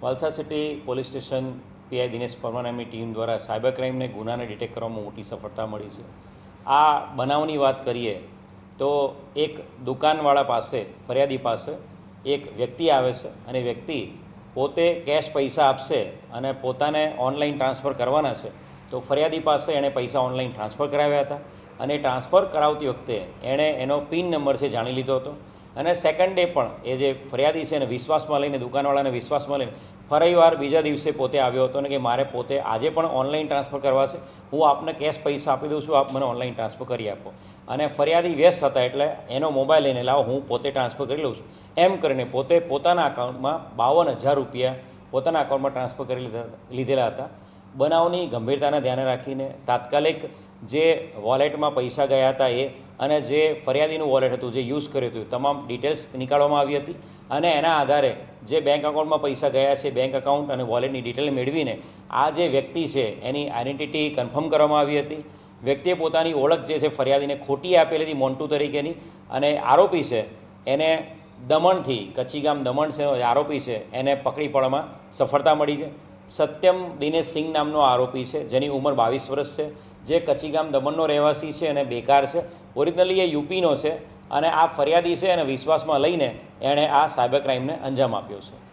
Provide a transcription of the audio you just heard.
Valsad city police station PI Dinesh પરમારની team દ્વારા cyber ક્રાઇમને ગુનાને ડિટેક્ટ કરવામાં મોટી સફળતા મળી છે। આ બનાવની વાત કરીએ તો એક દુકાનવાળા પાસે ફરિયાદી પાસે એક વ્યક્તિ આવે છે અને વ્યક્તિ પોતે કેશ પૈસા આપશે અને પોતાને ઓનલાઈન ટ્રાન્સફર કરવાના છે તો ફરિયાદી પાસે એણે પૈસા ઓનલાઈન ટ્રાન્સફર કરાવ્યા હતા અને ટ્રાન્સફર કરાવતી વખતે એણે એનો પિન નંબર છે જાણી લીધો હતો અને સેકન્ડ ડે પણ એ જે ફરિયાદી છે એને વિશ્વાસમાં લઈને દુકાનવાળાને વિશ્વાસમાં લઈને ફરીવાર બીજા દિવસે પોતે આવ્યો હતો ને કે મારે પોતે આજે પણ ઓનલાઈન ટ્રાન્સફર કરવા છે, હું આપને કેશ પૈસા આપી દઉં છું, આપ મને ઓનલાઈન ટ્રાન્સફર કરી આપો। અને ફરિયાદી વ્યસ્ત હતા એટલે એનો મોબાઈલ લઈને લાવો હું પોતે ટ્રાન્સફર કરી લઉં છું એમ કરીને પોતે પોતાના અકાઉન્ટમાં 52,000 રૂપિયા પોતાના અકાઉન્ટમાં ટ્રાન્સફર કરી લીધેલા હતા। બનાવની ગંભીરતાને ધ્યાને રાખીને તાત્કાલિક જે વોલેટમાં પૈસા ગયા હતા એ અને જે ફરિયાદીનું વોલેટ હતું જે યુઝ કર્યું હતું તમામ ડિટેલ્સ નીકાળવામાં આવી હતી અને એના આધારે જે બેંક અકાઉન્ટમાં પૈસા ગયા છે બેંક અકાઉન્ટ અને વોલેટની ડિટેલ મેળવીને આ જે વ્યક્તિ છે એની આઈડેન્ટિટી કન્ફર્મ કરવામાં આવી હતી। વ્યક્તિએ પોતાની ઓળખ જે છે ફરિયાદીને ખોટી આપેલી હતી મોન્ટુ તરીકેની અને આરોપી છે એને દમણથી કચ્છીગામ દમણ છે આરોપી છે એને પકડી પાડવામાં સફળતા મળી છે। સત્યમ દિનેશ સિંહ નામનો આરોપી છે જેની ઉંમર 22 વર્ષ છે, જે કચ્છીગામ દમણનો રહેવાસી છે અને બેકાર છે, ઓરિજિનલી એ યુપીનો છે અને આ ફરિયાદી છે અને વિશ્વાસમાં લઈને એણે આ સાયબર ક્રાઇમને અંજામ આપ્યો છે।